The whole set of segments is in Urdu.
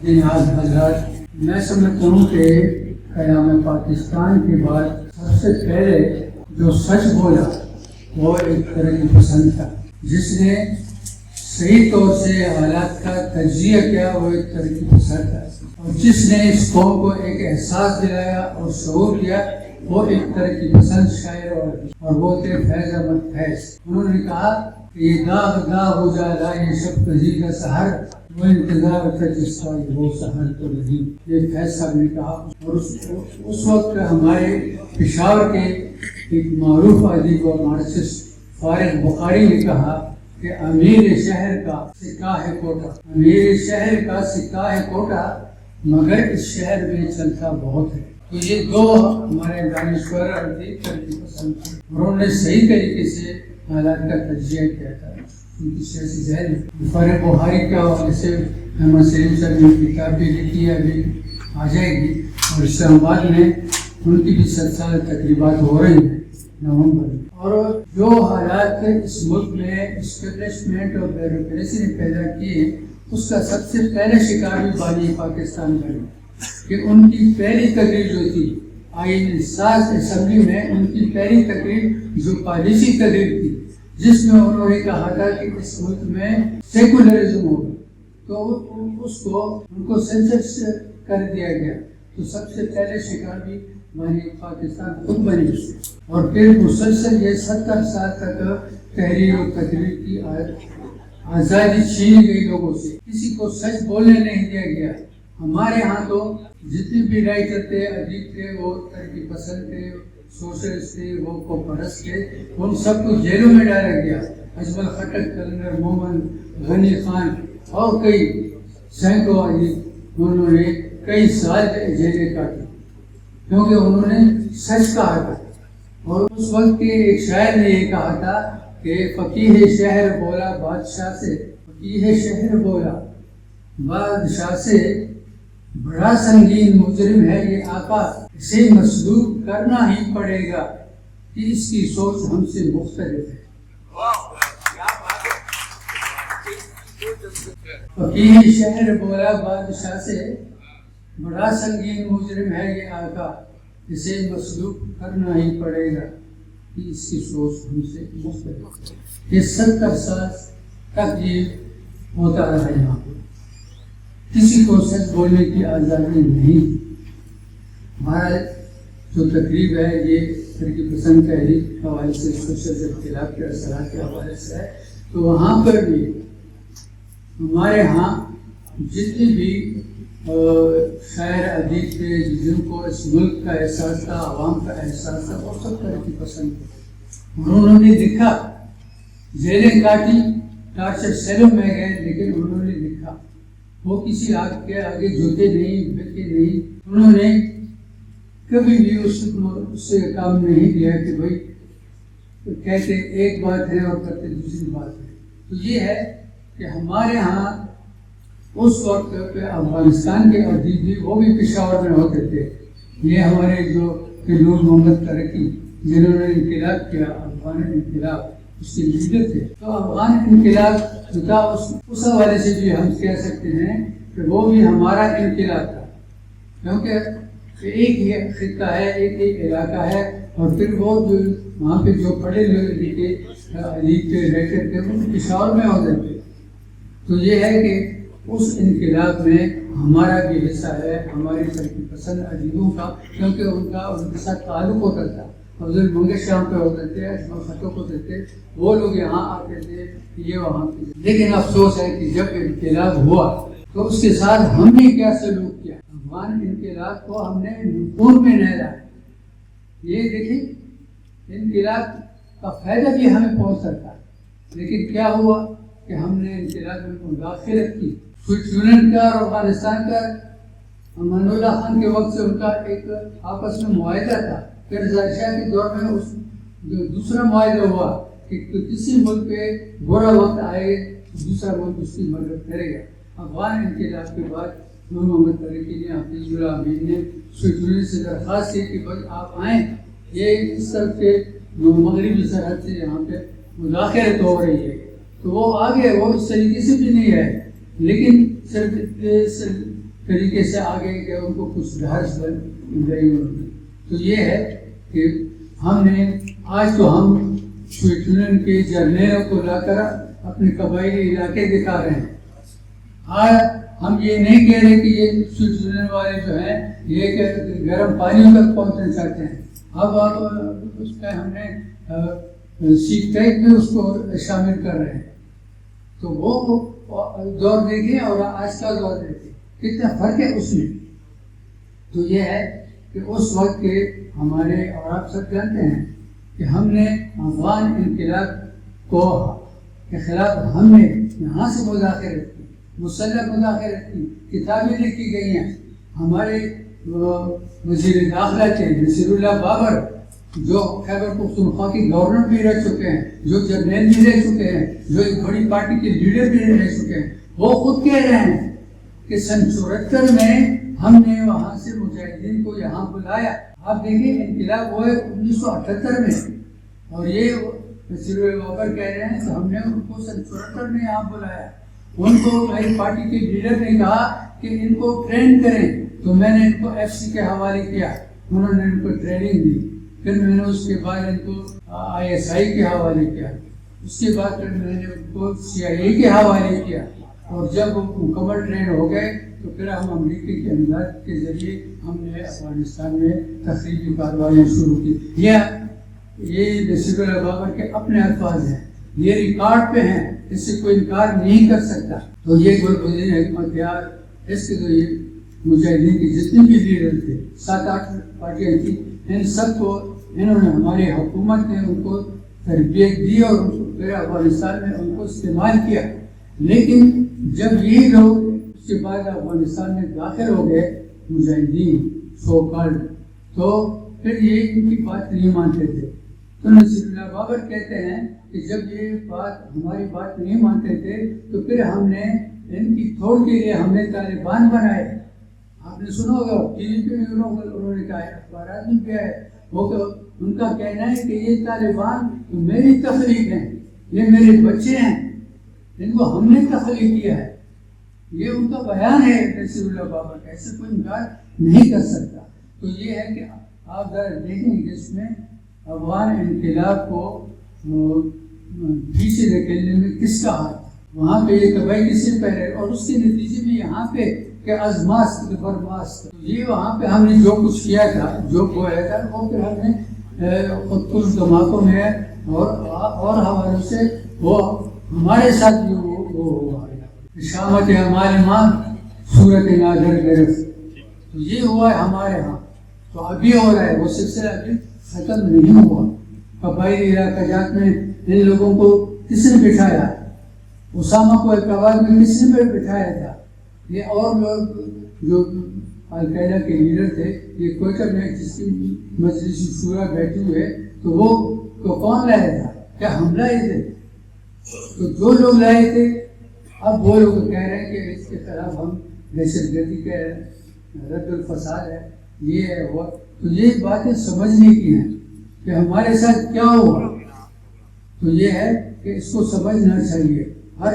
جناب حضرات، میں سمجھتا ہوں کہ قیام پاکستان کے بعد سب سے پہلے جو سچ بولا وہ ایک ترقی پسند تھا، جس نے صحیح طور سے حالات کا تجزیہ کیا وہ ایک ترقی پسند تھا، اور جس نے اس قوم کو ایک احساس دلایا اور شعور دیا وہ ایک ترقی پسند شاعر اور وہ تھے فیض احمد فیض۔ انہوں نے کہا کہ یہ داغ داغ ہو جالا یہ شب کزی کا سحر، وہ انتظار تھا جس کا وہ سحر تو نہیں، یہ فیض صاحب نے کہا۔ اور اس وقت ہمارے پشاور کے ایک معروف ادیب اور مارکسسٹ فارغ بخاری نے کہا کہ امیر شہر کا سکہ ہے کوٹا، امیر شہر کا سکہ ہے کوٹا، مگر اس شہر میں چلتا بہت ہے۔ تو یہ دو ہمارے دانشور ادیب ترقی پسند تھے، انہوں نے صحیح طریقے سے حالات کا تجزیہ کیا تھا۔ ان کی سیاسی ذہن فارغ بخاری کے حوالے سے احمد سلیم صاحب نے کتاب بھی لکھی ہے، ابھی آ جائے گی، اور اسلام آباد میں ان کی بھی 7 سال تقریبات ہو رہی ہیں نومبر میں۔ اور جو حالات اس ملک میں اسٹیبلشمنٹ اور بیوروکریسی نے پیدا کیے، اس کا سب سے پہلے شکار بھی بانی پاکستان بنے کہ ان کی پہلی تقریر جو تھی آئین ساز اسمبلی میں، ان کی پہلی تقریر جو پالیسی تقریر تھی جس میں انہوں نے کہا تھا کہ اس ملک میں سیکولرزم ہوگا، تو اس کو ان کو سینسس کر دیا گیا، تو سب سے پہلے شکار بھی بانی پاکستان خود بنی، اور پھر مسلسل یہ 70 سال تک تحریر و تقریر کی آزادی چھینی گئی لوگوں سے، کسی کو سچ بولنے نہیں دیا گیا۔ ہمارے ہاں تو جتنے بھی رائٹر تھے، ادیب تھے، وہ ترقی پسند تھے، سوشلسٹ تھے، وہ کو پرست تھے، ان سب کو جیلوں میں ڈالا گیا۔ اجمل خٹک، کلندر مومن، غنی خان اور کئی سینکڑوں ادیب انہوں نے کئی سال جیلیں کاٹی کیونکہ انہوں نے سچ کہا تھا۔ اور اس وقت کے ایک شاعر نے یہ کہا تھا کہ فقیہ شہر بولا بادشاہ سے، فقیہ شہر بولا بادشاہ سے، بڑا سنگین مجرم ہے یہ آقا، اسے مسلوب کرنا ہی پڑے گا کہ اس کی سوچ ہم سے مختلف ہے۔ فقیہ شہر بولا بادشاہ سے، بڑا سنگین مجرم ہے یہ آقا، اسے مسلوب کرنا ہی پڑے گا کہ اس کی سوچ ہم سے مختلف ہے۔ یہ 70 سال تک یہ ہوتا رہا یہاں پر، کسی کو سچ بولنے کی آزادی نہیں۔ ہمارا جو تقریب ہے یہ ترقی پسند تحریک کے حوالے سے، سوشل اختلاف کے اثرات کے حوالے سے ہے، تو وہاں پر بھی ہمارے ہاں جتنے بھی شاعر ادیب تھے جن کو اس ملک کا احساس تھا، عوام کا احساس تھا، وہ سب ترقی پسند تھے۔ انہوں نے لکھا، جیلیں کاٹی، ٹارچر سیلوں میں گئے، لیکن انہوں نے لکھا، وہ کسی کے آگے جھکے نہیں، بکے نہیں، انہوں نے کبھی بھی اس سے کام نہیں دیا کہ بھائی کہتے ایک بات ہے اور کرتے دوسری بات ہے۔ تو یہ ہے کہ ہمارے ہاں اس وقت پہ افغانستان کے ادیب بھی وہ بھی پشاور میں ہوتے تھے۔ یہ ہمارے جو نور محمد ترکی جنہوں نے انقلاب کیا، افغان انقلاب، اس کے لیڈر تھے، تو افغان انقلاب جو تھا اس حوالے سے بھی ہم کہہ سکتے ہیں کہ وہ بھی ہمارا انقلاب تھا، کیونکہ ایک ہی خطہ ہے، ایک ہی علاقہ ہے، اور پھر وہ جو وہاں پہ جو پڑھے لکھے ادیب تھے، رائٹر تھے، وہ پشاور میں ہوتے تھے۔ تو یہ ہے کہ اس انقلاب میں ہمارا بھی حصہ ہے، ہماری ترقی پسند ادیبوں کا، کیونکہ ان کے ساتھ تعلق ہوتا تھا۔ افضل منگل شام پہ ہوتے تھے، اجمل خٹک ہوتے تھے، وہ لوگ یہاں آتے تھے، یہ وہاں پہ۔ لیکن افسوس ہے کہ جب انقلاب ہوا تو اس کے ساتھ ہم نے کیا سلوک کیا، افغان انقلاب کو ہم نے خون میں نہلایا۔ یہ دیکھیں انقلاب کا فائدہ بھی ہمیں پہنچ سکتا ہے، لیکن کیا ہوا کہ ہم نے انقلاب میں مداخلت کی۔ سوئٹزرلینڈ کا اور افغانستان کا امان اللہ خان کے وقت سے ان کا ایک آپس میں معاہدہ تھا، پھر ظاہر شاہ کے دور میں اس جو دوسرا معاہدہ ہوا کہ کسی ملک پہ برا وقت آئے دوسرا ملک اس کی مدد کرے گا۔ افغان انقلاب کے بعد نور محمد ترکی نے، حفیظ اللہ امین نے سوئٹزرلینڈ سے درخواست کی کہ بھائی آپ آئیں، یہ اس طرف کے مغربی سرحد سے یہاں پہ مداخلت ہو رہی ہے، تو وہ آگے وہ اس طریقے سے بھی نہیں ہے، لیکن صرف طریقے سے آگے کہ ان کو کچھ ڈھارس بن گئی ہوگی. تو یہ ہے کہ ہم نے آج تو ہم سوئٹزرلینڈ کے جرنیلوں کو لا کر اپنے قبائلی علاقے دکھا رہے ہیں. آج ہم یہ نہیں کہہ رہے کہ یہ سوئٹزرلینڈ والے جو ہیں یہ کہ گرم پانی تک پہنچنا چاہتے ہیں. اب اس میں ہم نے سیکھ ٹیک میں اس کو شامل کر رہے ہیں. تو وہ دور دیکھیں اور آج کا دور دیکھیں کتنا فرق ہے اس میں. تو یہ ہے کہ اس وقت کے ہمارے اور آپ سب جانتے ہیں کہ ہم نے افغان انقلاب کے خلاف ہم نے یہاں سے مذاکرت کی, مسلح مذاکرت کی, کتابیں لکھی گئی ہیں. ہمارے وزیر داخلہ تھے نصیر اللہ بابر, جو خیبر پختونخوا کے گورنر بھی رہ چکے ہیں, جو جرنیل بھی رہ چکے ہیں, جو ایک بڑی پارٹی کے لیڈر بھی رہ چکے ہیں, وہ خود کہہ رہے ہیں کہ سن 74 میں ہم نے وہاں سے مجاہدین کو یہاں بلایا. آپ دیکھیں انقلاب ہوئے 1978 میں, اور یہ نصیر اللہ بابر کہہ رہے ہیں کہ ہم نے ان کو سن 74 میں یہاں بلایا. ان کو میری پارٹی کے لیڈر نے کہا کہ ان کو ٹرین کریں, تو میں نے ان کو FCC کے حوالے کیا, انہوں نے ان کو ٹریننگ دی. پھر میں نے اس کے بعد ان کو ISI کے حوالے کیا, اس کے بعد پھر میں نے ان کو CIA کے حوالے کیا, اور جب وہ مکمل ٹرین ہو گئے تو پھر ہم امریکہ کے امداد کے ذریعے ہم نے افغانستان میں تخریبی کارروائیاں شروع کی. یہ نصیر اللہ بابر کے اپنے الفاظ ہیں, یہ ریکارڈ پہ ہیں, اس سے کوئی انکار نہیں کر سکتا. تو یہ گلبدین حکمت یار, اس کے تو یہ مجاہدین کے جتنے بھی لیڈر تھے, 7-8 پارٹیاں تھیں, ان سب کو انہوں نے, ہماری حکومت نے ان کو تربیت دی اور ان کو پھر افغانستان میں ان کو استعمال کیا. لیکن جب یہ لوگ اس کے بعد افغانستان میں داخل ہو گئے مجاہدین سو کالڈ, تو پھر یہ ان کی بات نہیں مانتے تھے. تو نصیر اللہ بابر کہتے ہیں کہ جب یہ بات ہماری بات نہیں مانتے تھے تو پھر ہم نے ان کی توڑ کے لیے ہم نے طالبان بنائے. آپ نے سنا ہوگا ٹی وی پہ بھی انہوں نے کہا ہے, اخبارات میں کیا ہے, وہ ان کا کہنا ہے کہ یہ طالبان میری تخلیق ہیں, یہ میرے بچے ہیں, ان کو ہم نے تخلیق کیا ہے. یہ ان کا بیان ہے نصیر اللہ بابر کا, ایسے کوئی انکار نہیں کر سکتا. تو یہ ہے کہ آپ ذرا دیکھیں کہ اس میں افغان انقلاب کو پیچھے دھکیلنے میں کس کا ہاتھ, وہاں پہ یہ قبائل کس سے پہلے, اور اس کے نتیجے میں یہاں پہ کہ ازماست برماست, یہ وہاں پہ ہم نے جو کچھ کیا تھا, جو بویا تھا, وہ پھر ہم نے خود کچھ دھماکوں میں اور حوالوں سے وہ ہمارے ساتھ بھی وہ ہوا شامت ہمارے ماں صورت نادر گرفت. تو یہ ہوا ہے ہمارے ہاں, تو ابھی ہو رہا ہے, وہ سلسلہ ابھی ختم نہیں ہوا. قبائلی علاقہ جات میں ان لوگوں کو کس نے بٹھایا, اسامہ کو اقتدار میں کس نے بٹھایا تھا. یہ اور لوگ جو القاعدہ کے لیڈر تھے, یہ کوئٹہ میں جس کی مجلس شورا بیٹھے ہوئے, تو وہ تو کون لائے تھا, کیا ہم لائے تھے؟ تو جو لوگ لائے تھے اب وہ لوگ کہہ رہے ہیں کہ اس کے خلاف ہم دہشت گردی کے رد الفساد ہے, یہ ہے وہ. تو یہ باتیں سمجھنے کی ہیں کہ ہمارے ساتھ کیا ہوا. تو یہ ہے کہ اس کو سمجھنا چاہیے. ہر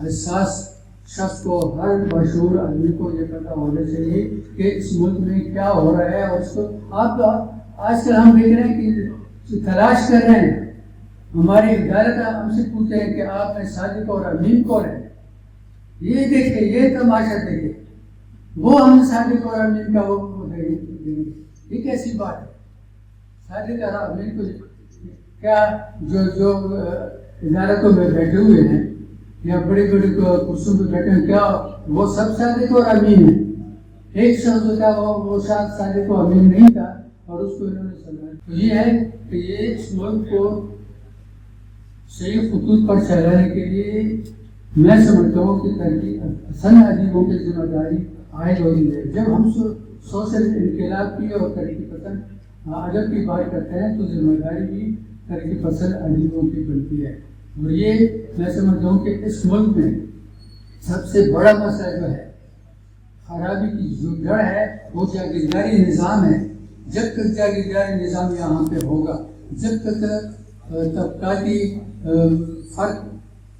حساس شخص کو, ہر مشہور آدمی کو یہ پتہ ہونا چاہیے کہ اس ملک میں کیا ہو رہا ہے. اور اس کو آپ آج کل ہم دیکھ رہے ہیں کہ تلاش کر رہے ہیں. ہماری عدالت ہم سے پوچھتے ہیں کہ آپ میں صادق اور امین کون ہے. یہ دیکھیں, یہ تماشا دیکھیں, وہ ہم صادق اور امین کا وہ دیں گے. یہ کیسی بات ہے؟ صادق اور امین کو کیا جو عدالتوں میں بیٹھے ہوئے ہیں یا بڑی بڑی کرسیوں پہ بیٹھے ہیں, کیا وہ سب صادق اور امین ہیں؟ ایک شخص ہوتا ہے وہ شخص صادق و امین نہیں تھا اور اس کو انہوں نے سمجھا. تو یہ ہے کہ یہ اس ملک کو صحیح خطوط پر چلانے کے لیے میں سمجھتا ہوں کہ ترقی اصل ادیبوں کی ذمہ داری عائد ہوئی ہے. جب ہم سوشل انقلاب کی اور ترقی پسند ادب کی بات کرتے ہیں تو ذمہ داری بھی ترقی پسند ادیبوں کی بنتی ہے. اور یہ میں سمجھتا ہوں کہ اس ملک میں سب سے بڑا مسئلہ جو ہے, خرابی کی جو جڑ ہے, وہ جاگیرداری نظام ہے. جب تک جاگیرداری نظام یہاں پہ ہوگا, جب تک طبقاتی فرق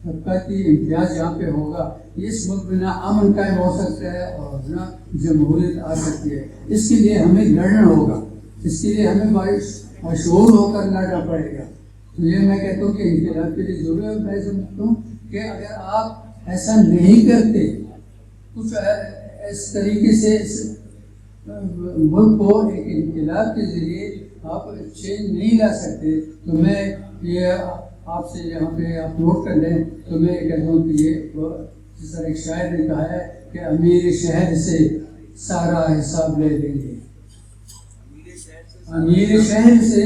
طبقاتی امتیاز یہاں پہ ہوگا، اس ملک میں نہ امن قائم ہو سکتا ہے اور نہ جمہوریت آ سکتی ہے. اس کے لیے ہمیں لڑنا ہوگا، اس کے لیے ہمیں مشہور ہو کر لڑنا پڑے گا. تو یہ میں کہتا ہوں کہ انقلاب کے لیے ضروری ہے. میں سمجھتا ہوں کہ اگر آپ ایسا نہیں کرتے، کچھ اس طریقے سے اس ملک کو ایک انقلاب کے ذریعے آپ چینج نہیں لا سکتے، تو میں یہ آپ سے یہاں پہ آپ نوٹ کر لیں. تو میں یہ کہتا ہوں کہ یہ جس طرح ایک شاعر نے کہا ہے کہ امیر شہر سے سارا حساب لے لیں گے، امیر شہر سے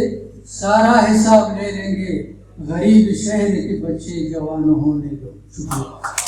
سارا حساب لے لیں گے، غریب شہر کے بچے جوان ہونے دو. شکریہ.